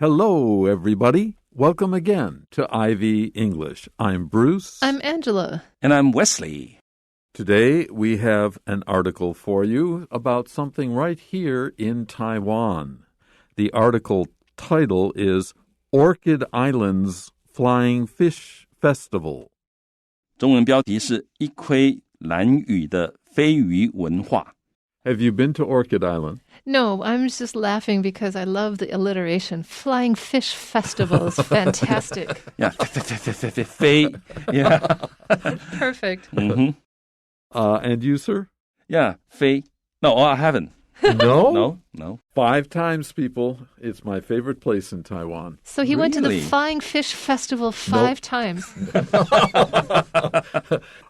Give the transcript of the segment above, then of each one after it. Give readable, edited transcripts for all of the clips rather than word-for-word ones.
Hello, everybody. Welcome again to Ivy English. I'm Bruce. I'm Angela. And I'm Wesley. Today, we have an article for you about something right here in Taiwan. The article title is Orchid Island's Flying Fish Festival. 中文标题是一窺兰嶼的飛魚文化。Have you been to Orchid Island? No, I'm just laughing because I love the alliteration. Flying Fish Festival is fantastic. Yeah, 飛 Yeah. Perfect. And you, sir? Yeah, 飛 No, I haven't. No? No. 5 times, people. It's my favorite place in Taiwan. So he went to the Really? Flying Fish Festival 5 times.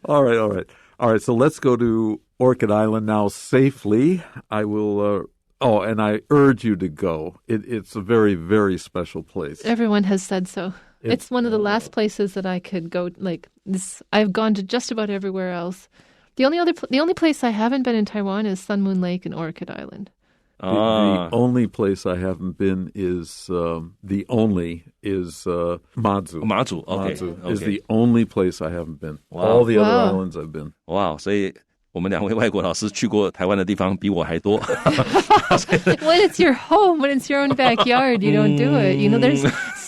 All right. All right, so let's go to Orchid Island now safely. I will, and I urge you to go. It's a very, very special place. Everyone has said so. It's one of the last places that I could go. Like this, I've gone to just about everywhere else. The only place I haven't been in Taiwan is Sun Moon Lake and Orchid Island. The only place I haven't been is Mazu. Mazu, okay. Mazu is the only place I haven't been. Wow. All the other Wow. islands I've been. Wow, 所以我们2位外国老师去过台湾的地方比我还多。When it's your home, when it's your own backyard, you don't do it. You know,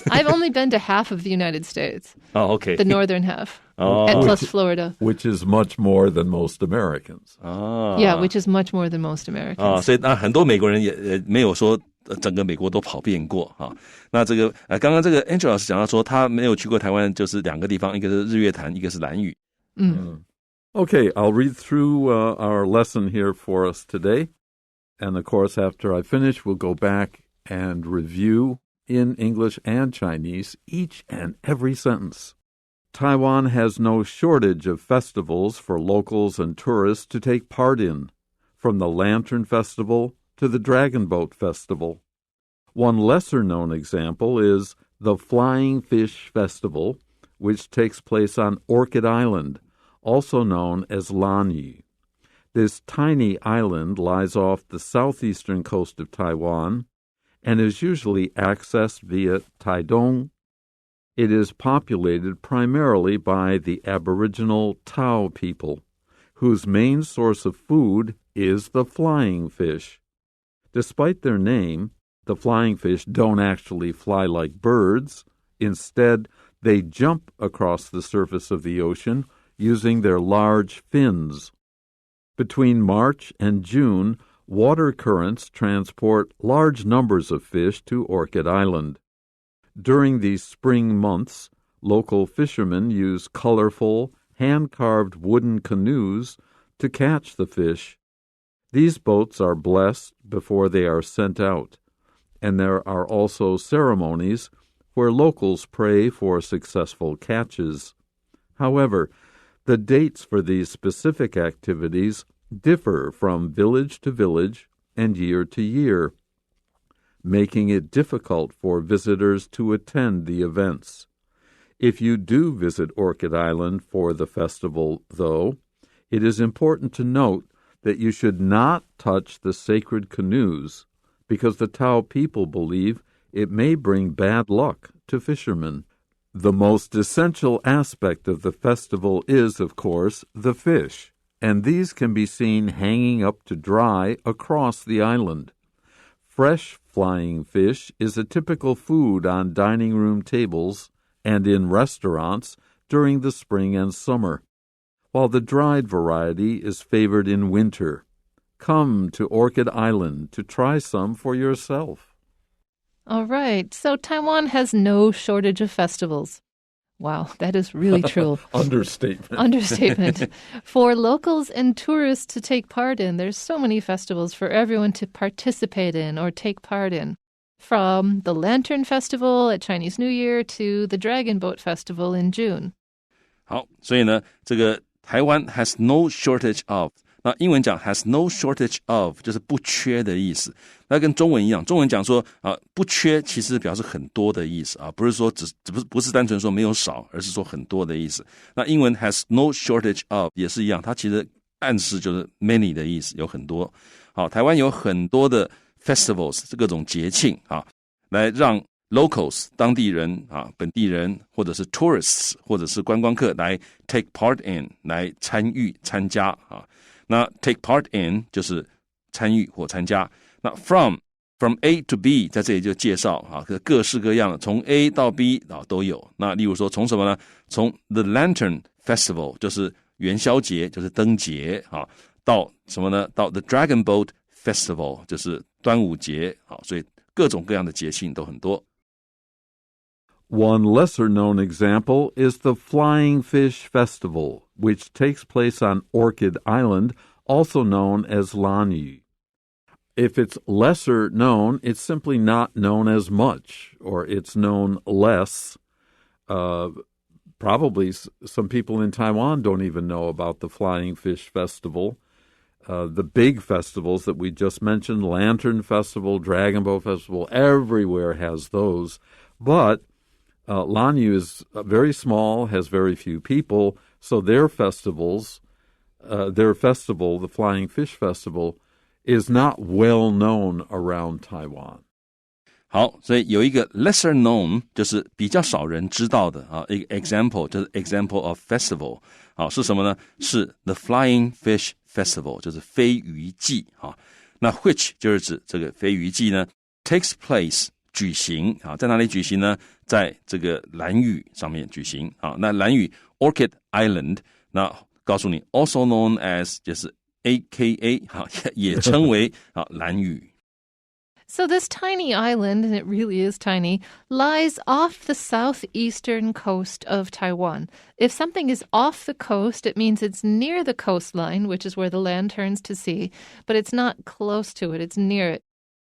I've only been to half of the United States, okay. the northern half, and plus Florida. Which is much more than most Americans. Yeah, which is much more than most Americans. 所以那很多美国人也没有说整个美国都跑遍过哈。那这个刚刚这个 Angela 老师讲到说他没有去过台湾，就是2个地方，一个是日月潭，一个是兰屿。Okay, I'll read through our lesson here for us today. And of course, after I finish, we'll go back and review in English and Chinese each and every sentence. Taiwan has no shortage of festivals for locals and tourists to take part in, from the Lantern Festival to the Dragon Boat Festival. One lesser-known example is the Flying Fish Festival, which takes place on Orchid Island, also known as Lanyi. This tiny island lies off the southeastern coast of Taiwan and is usually accessed via Taidong. It is populated primarily by the Aboriginal Tao people, whose main source of food is the flying fish. Despite their name, the flying fish don't actually fly like birds. Instead, they jump across the surface of the ocean using their large fins. Between March and June, water currents transport large numbers of fish to Orchid Island. During these spring months, local fishermen use colorful, hand-carved wooden canoes to catch the fish. These boats are blessed before they are sent out, and there are also ceremonies where locals pray for successful catches. However, the dates for these specific activities differ from village to village and year to year, making it difficult for visitors to attend the events. If you do visit Orchid Island for the festival, though, it is important to note that you should not touch the sacred canoes because the Tao people believe it may bring bad luck to fishermen. The most essential aspect of the festival is, of course, the fish, and these can be seen hanging up to dry across the island. Fresh flying fish is a typical food on dining room tables and in restaurants during the spring and summer, while the dried variety is favored in winter. Come to Orchid Island to try some for yourself. All right. So Taiwan has no shortage of festivals. Wow, that is really true. Understatement. For locals and tourists to take part in, there's so many festivals for everyone to participate in or take part in. From the Lantern Festival at Chinese New Year to the Dragon Boat Festival in June. 好，所以呢，这个台湾 has no shortage of。那英文讲 has no shortage of 就是不缺的意思。那跟中文一样，中文讲说不缺其实表示很多的意思啊，不是说不是单纯说没有少，而是说很多的意思。那英文 has no shortage of 也是一样，它其实暗示就是 many 的意思，有很多。好，台湾有很多的 festivals 各种节庆啊，来让 locals 当地人本地人，或者是 tourists 或者是观光客来 take part in 来参与参加那 take part in 就是参与或参加。那 from A to B 在这里就介绍各式各样的，从 A 到 B 都有。那例如说从什么呢？从 The Lantern Festival 就是元宵节，就是灯节到什么呢？到 The Dragon Boat Festival 就是端午节所以各种各样的节庆都很多。One lesser-known example is the Flying Fish Festival, which takes place on Orchid Island, also known as Lanyu. If it's lesser known, it's simply not known as much, or it's known less. Probably some people in Taiwan don't even know about the Flying Fish Festival. The big festivals that we just mentioned, Lantern Festival, Dragon Boat Festival, everywhere has those. But Lanyu is very small, has very few people, so their festival, the Flying Fish Festival, is not well known around Taiwan. 好，所以有一个 lesser known 就是比较少人知道的一个 example 就是 example of festival 是什么呢？是 the Flying Fish Festival 就是飞鱼季那 which 就是指这个飞鱼季呢 takes place 举行在哪里举行呢？在这个兰屿上面举行那兰屿 Orchid Island 那告诉你 also known as 就是 AKA 也称为兰屿。So this tiny island, and it really is tiny, lies off the southeastern coast of Taiwan. If something is off the coast, it means it's near the coastline, which is where the land turns to sea, but it's not close to it, it's near it.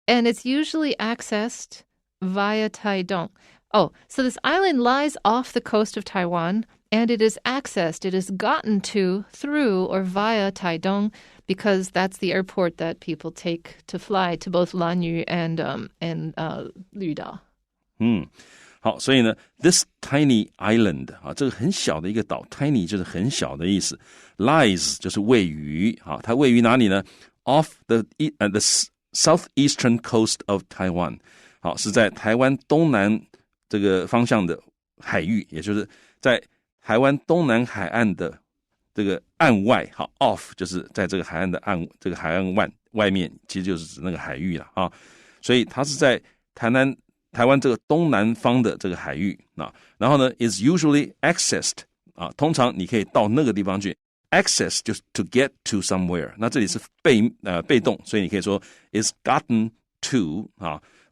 And it's usually accessed via Taidong. Oh, so this island lies off the coast of Taiwan, and it is accessed, it is gotten to through or via Taidong, because that's the airport that people take to fly to both Lanyu and Lüda. 好，所以呢 this tiny island 这个很小的一个岛 tiny 就是很小的意思 lies 就是位于它位于哪里呢？ off the southeastern coast of Taiwan 是在台湾东南这个方向的海域，也就是在台湾东南海岸的这个岸外off 就是在这个海岸的这个海岸外面，其实就是指那个海域了所以它是在台湾这个东南方的这个海域然后呢 is usually accessed 通常你可以到那个地方去 access 就是 to get to somewhere 那这里是被动，所以你可以说 is gotten to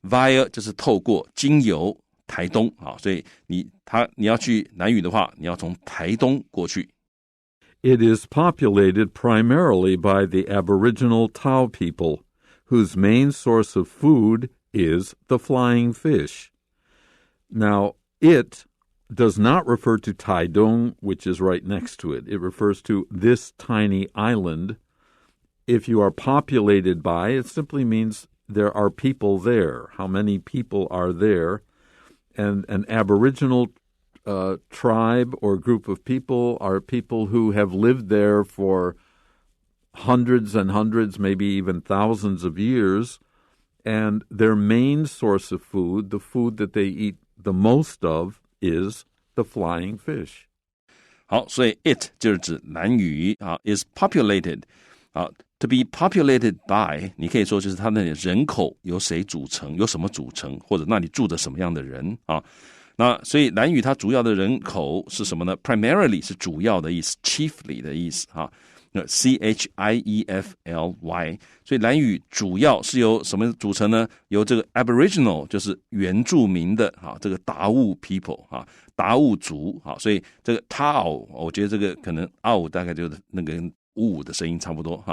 via 就是透过经由台东所以你要去兰屿的话，你要从台东过去。It is populated primarily by the Aboriginal Tao people, whose main source of food is the flying fish. Now, it does not refer to Taidong, which is right next to it. It refers to this tiny island. If you are populated by, it simply means there are people there. How many people are there? And an Aboriginal tribe or group of people are people who have lived there for hundreds and hundreds, maybe even thousands of years, and their main source of food, the food that they eat the most of, is the flying fish. 好，所以 it 就是指兰屿is populated to be populated by 你可以说就是它的人口由谁组成，由什么组成，或者那里住着什么样的人那所以兰屿它主要的人口是什么呢？ Primarily 是主要的意思 chiefly 的意思CHIEFLY 所以兰屿主要是由什么组成呢？由这个 Aboriginal 就是原住民的这个达悟 people 达悟族所以这个 Tao 我觉得这个可能 Ao 大概就是那个呜的声音差不多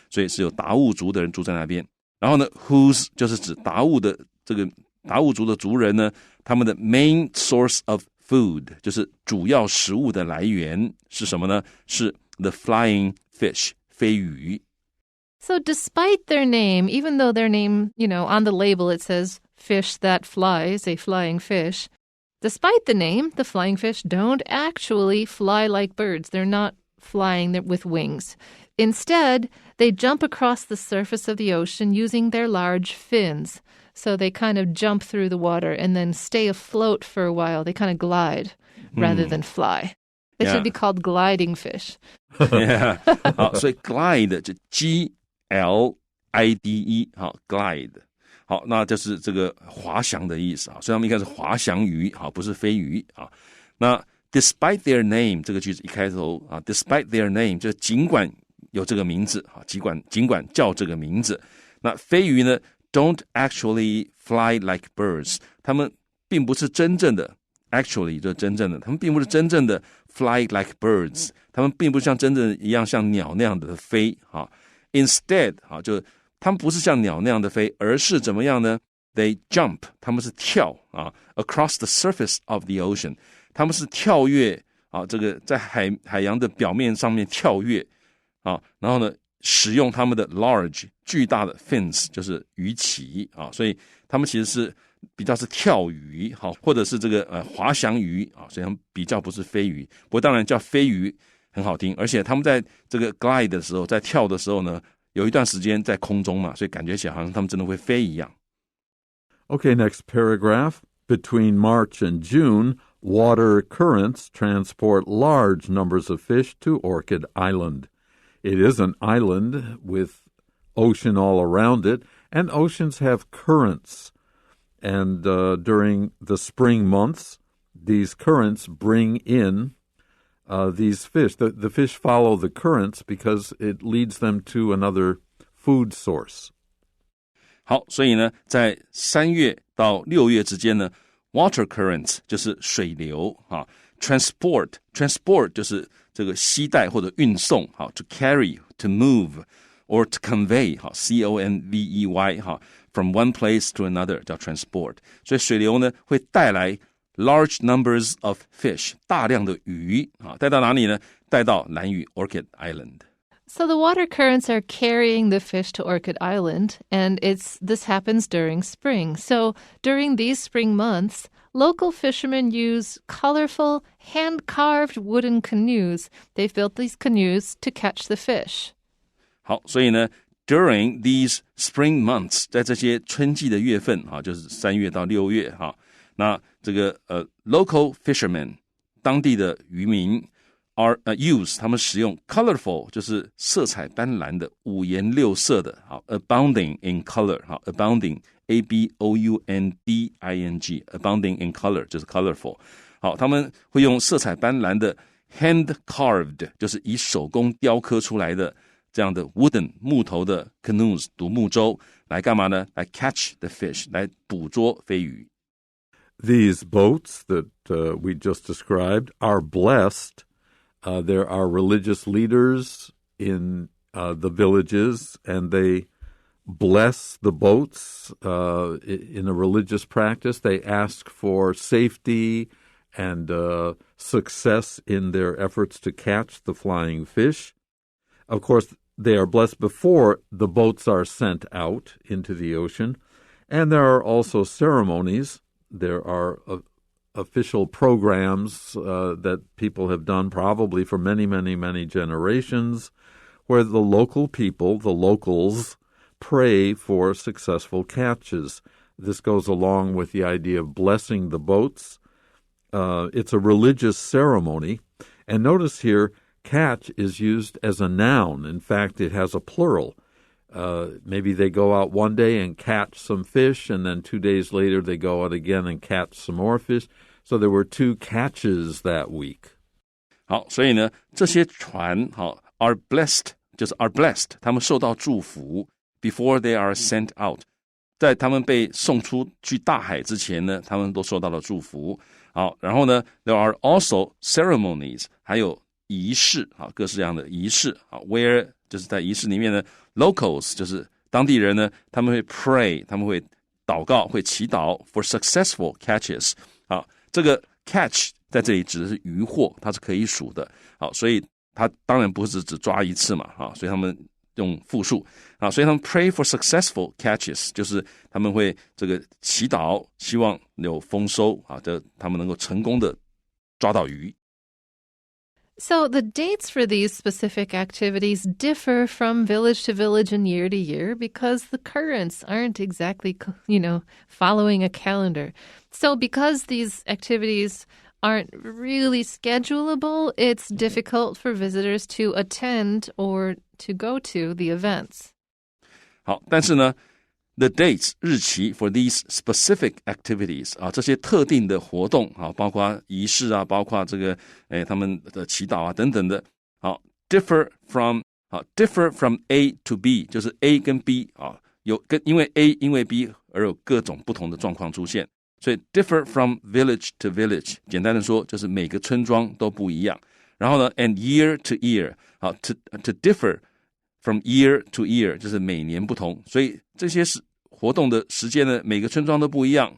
所以是有达悟族的人住在那边。然后呢 whose 就是指达悟的这个达悟族的族人呢，他们的 main source of food 就是主要食物的来源是什么呢？是 the flying fish 飞鱼。So despite their name, even though their name, on the label it says fish that flies, a flying fish, despite the name, the flying fish don't actually fly like birds. They're not flying with wings. Instead, they jump across the surface of the ocean using their large fins. So they kind of jump through the water and then stay afloat for a while. They kind of glide rather than fly. They should be called gliding fish. Yeah. 好，所以 glide 就 G-L-I-D-E 好 glide 好，那就是这个滑翔的意思啊，所以他们应该是滑翔鱼好，不是飞鱼啊。那 despite their name 这个句子一开头啊 despite their name 就尽管有这个名字啊，尽管叫这个名字。那飞鱼呢 don't actually fly like birds 他们并不是真正的 actually 就是真正的他们并不是真正的 fly like birds 他们并不像真正一样像鸟那样的飞啊 instead 啊就他们不是像鸟那样的飞而是怎么样呢 they jump 他们是跳啊 across the surface of the ocean 他们是跳跃啊这个在海洋的表面上面跳跃啊然后呢使用他们的 large 巨大的 fins 就是鱼鳍啊，所以他们其实是比较是跳鱼好，或者是这个滑翔鱼啊，所以他们比较不是飞鱼。不过当然叫飞鱼很好听，而且他们在这个 glide 的时候，在跳的时候呢，有一段时间在空中嘛，所以感觉起来好像他们真的会飞一样。Okay, next paragraph. Between March and June, water currents transport large numbers of fish to Orchid Island. It is an island with ocean all around it, and oceans have currents. And during the spring months, these currents bring in these fish. The fish follow the currents because it leads them to another food source. 好，所以呢，在3月到6月之间呢 water currents 就是水流啊 transport 就是这个携带或者运送好 to carry to move or to convey 好 C-O-N-V-E-Y 好 from one place to another 叫 transport 所以水流呢会带来 large numbers of fish 大量的鱼啊带到哪里呢带到兰屿 Orchid Island So the water currents are carrying the fish to Orchid Island, and this happens during spring. So during these spring months, local fishermen use colorful, hand-carved wooden canoes. They've built these canoes to catch the fish. 好，所以呢 during these spring months 在这些春季的月份啊就是3月到6月哈那这个local fishermen 当地的渔民are use 他们使用 colorful 就是色彩斑斓的五颜六色的好 abounding in color 好 abounding A-B-O-U-N-D-I-N-G abounding in color 就是 colorful 好他们会用色彩斑斓的 hand carved 就是以手工雕刻出来的这样的 wooden 木头的 canoes 独木舟来干嘛呢来 catch the fish 来捕捉飞鱼 These boats that we just described are blessed There are religious leaders in the villages, and they bless the boats in a religious practice. They ask for safety and success in their efforts to catch the flying fish. Of course, they are blessed before the boats are sent out into the ocean. And there are also ceremonies. There are official programs that people have done probably for many, many, many generations where the local people, the locals, pray for successful catches. This goes along with the idea of blessing the boats. It's a religious ceremony. And notice here, catch is used as a noun. In fact, it has a plural. Maybe they go out one day and catch some fish, and then 2 days later they go out again and catch some more fish. So there were 2 catches that week. 好，所以呢，这些船好 are blessed 就是 are blessed， 他们受到祝福 before they are sent out， 在他们被送出去大海之前呢，他们都受到了祝福。好，然后呢 ，there are also ceremonies， 还有仪式啊，各式各样的仪式啊 ，where 就是在仪式里面呢。Locals 就是当地人呢，他们会 pray， 他们会祷告，会祈祷 for successful catches。好，这个 catch 在这里指的是渔获，它是可以数的。好，所以它当然不是只抓一次嘛，哈，所以他们用复数。啊，所以他们 pray for successful catches， 就是他们会这个祈祷，希望有丰收啊，他们能够成功的抓到鱼。So the dates for these specific activities differ from village to village and year to year because the currents aren't exactly, following a calendar. So because these activities aren't really schedulable, it's difficult for visitors to attend or to go to the events. 好，但是呢 the dates 日期 for these specific activities 这些特定的活动包括仪式包括这个他们的祈祷等等的differ from A to B 就是 A 跟 B 因为 A 因为 B 而有各种不同的状况出现，所以 differ from village to village 简单的说就是每个村庄都不一样，然后呢 and year to year to differ from year to year 就是每年不同，所以这些活动的时间呢每个村庄都不一样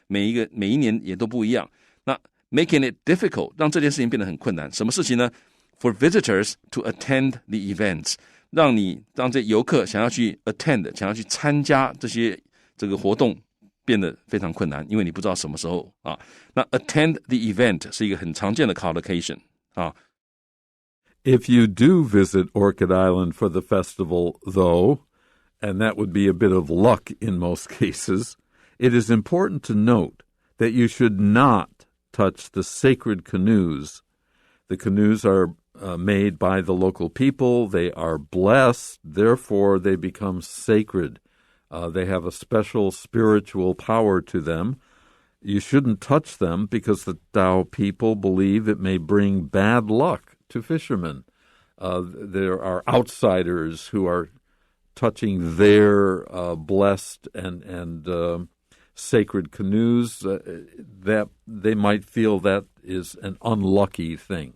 每一年也都不一样，那 making it difficult 让这件事情变得很困难，什么事情呢 for visitors to attend the events 让这游客想要去 attend 想要去参加这个活动变得非常困难，因为你不知道什么时候那 attend the event 是一个很常见的 collocation If you do visit Orchid Island for the festival, though, and that would be a bit of luck in most cases, it is important to note that you should not touch the sacred canoes. The canoes are made by the local people. They are blessed. Therefore, they become sacred. They have a special spiritual power to them. You shouldn't touch them because the Dao people believe it may bring bad luck to fishermen. There are outsiders who are touching their blessed and sacred canoes that they might feel that is an unlucky thing.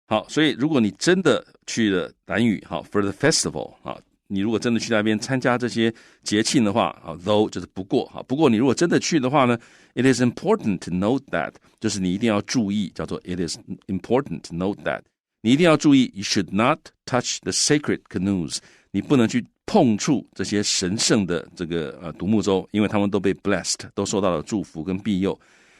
好，所以如果你真的去了兰屿for the festival 你如果真的去那边参加这些节庆的话though 就是不过你如果真的去的话呢 it is important to note that 就是你一定要注意，叫做 it is important to note that 你一定要注意 you should not touch the sacred canoes 你不能去碰触这些神圣的这个独木舟，因为他们都被 blessed 都受到了祝福跟庇佑。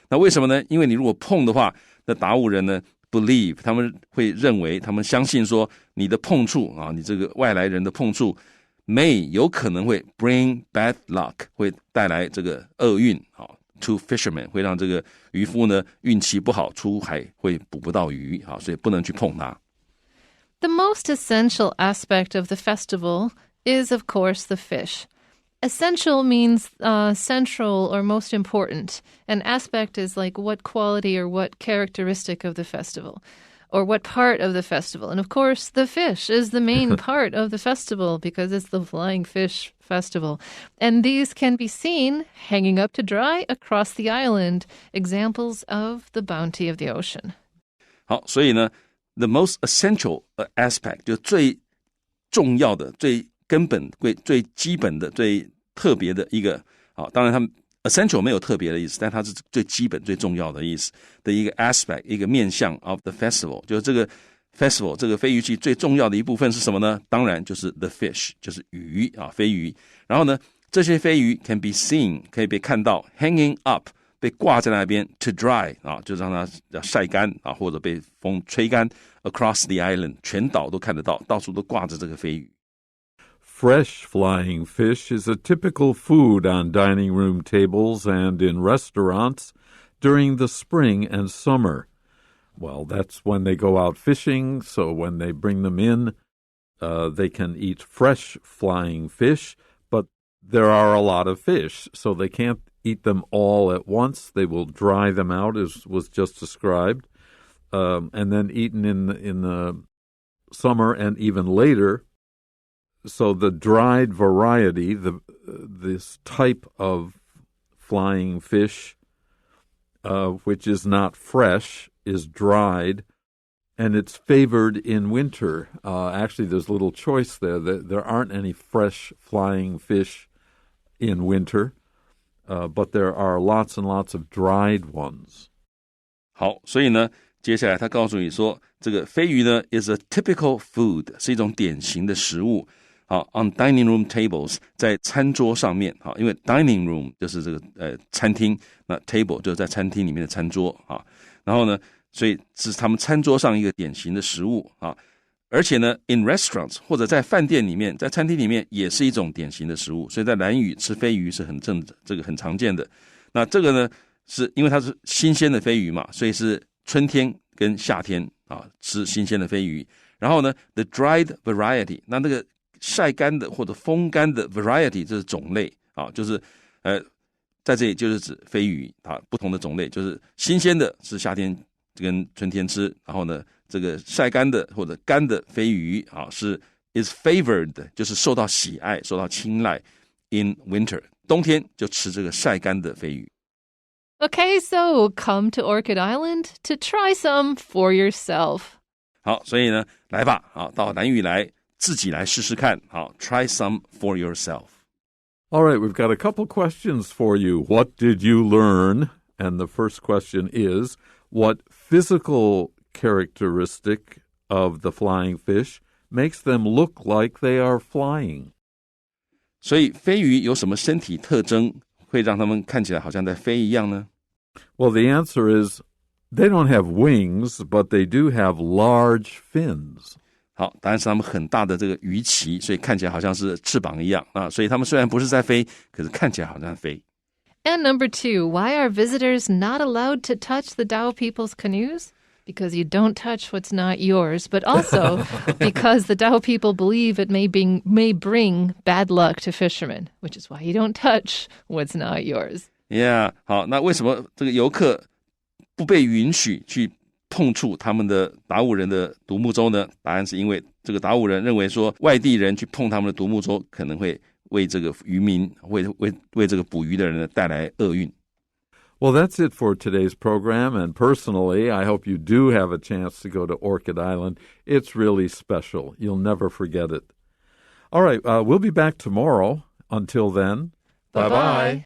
那为什么呢？因为你如果碰的话，那达悟人呢believe 他们会认为，他们相信说你的碰触你这个外来人的碰触 may 有可能会 bring bad luck 会带来这个厄运to fishermen 会让这个渔夫呢运气不好，出海会捕不到鱼所以不能去碰它。The most essential aspect of the festival is, of course, the fish. Essential means central or most important. An aspect is like what quality or what characteristic of the festival, or what part of the festival. And of course, the fish is the main part of the festival because it's the Flying Fish Festival. And these can be seen hanging up to dry across the island, examples of the bounty of the ocean. 好，所以呢 the most essential aspect 就最重要的最根本最基本的最特别的一个当然他们 essential 没有特别的意思，但它是最基本最重要的意思的一个 aspect 一个面向 of the festival 就是这个 festival 这个飞鱼季最重要的一部分是什么呢？当然就是 the fish 就是鱼飞鱼，然后呢这些飞鱼 can be seen 可以被看到 hanging up 被挂在那边 to dry 就让它晒干或者被风吹干 across the island 全岛都看得到，到处都挂着这个飞鱼。Fresh flying fish is a typical food on dining room tables and in restaurants during the spring and summer. Well, that's when they go out fishing, so when they bring them in, they can eat fresh flying fish, but there are a lot of fish, so they can't eat them all at once. They will dry them out, as was just described, and then eaten in the summer and even later. So the dried variety, this type of flying fish, which is not fresh, is dried, and it's favored in winter. Actually, there's little choice there. There aren't any fresh flying fish in winter, but there are lots and lots of dried ones. 好，所以呢，接下来他告诉你说，这个飞鱼呢 is a typical food， 是一种典型的食物。on dining room tables 在餐桌上面因为 dining room 就是这个餐厅，那 table 就是在餐厅里面的餐桌然后呢所以是他们餐桌上一个典型的食物啊。而且呢 in restaurants 或者在饭店里面，在餐厅里面也是一种典型的食物，所以在兰屿吃飞鱼是这个很常见的。那这个呢是因为它是新鲜的飞鱼嘛，所以是春天跟夏天啊吃新鲜的飞鱼。然后呢 the dried variety， 那个晒干的或者风干的 variety 这是种类啊，就是在这里就是指飞鱼啊，不同的种类，就是新鲜的是夏天跟春天吃，然后呢这个晒干的或者干的飞鱼啊是 is favored， 就是受到喜爱受到青睐 in winter， 冬天就吃这个晒干的飞鱼。Okay, so come to Orchid Island to try some for yourself. 好，所以呢来吧，好，到兰屿来自己来试试看，好 try some for yourself. All right, we've got a couple questions for you. What did you learn? And the first question is, what physical characteristic of the flying fish makes them look like they are flying? 所以飞鱼有什么身体特征会让它们看起来好像在飞一样呢？ Well, the answer is they don't have wings, but they do have large fins. 好，答案是它们很大的这个鱼鳍，所以看起来好像是翅膀一样啊。所以它们虽然不是在飞，可是看起来好像在飞。And number 2, why are visitors not allowed to touch the Dao people's canoes? Because you don't touch what's not yours, but also because the Dao people believe it may bring bad luck to fishermen, which is why you don't touch what's not yours. Yeah， 好，那为什么这个游客不被允许去碰触他们的达悟人的独木舟呢？答案是因为这个达悟人认为说，外地人去碰他们的独木舟可能会为这个渔民为这个捕鱼的人呢带来厄运。Well, that's it for today's program, and personally, I hope you do have a chance to go to Orchid Island. It's really special. You'll never forget it. All right, we'll be back tomorrow. Until then, bye-bye.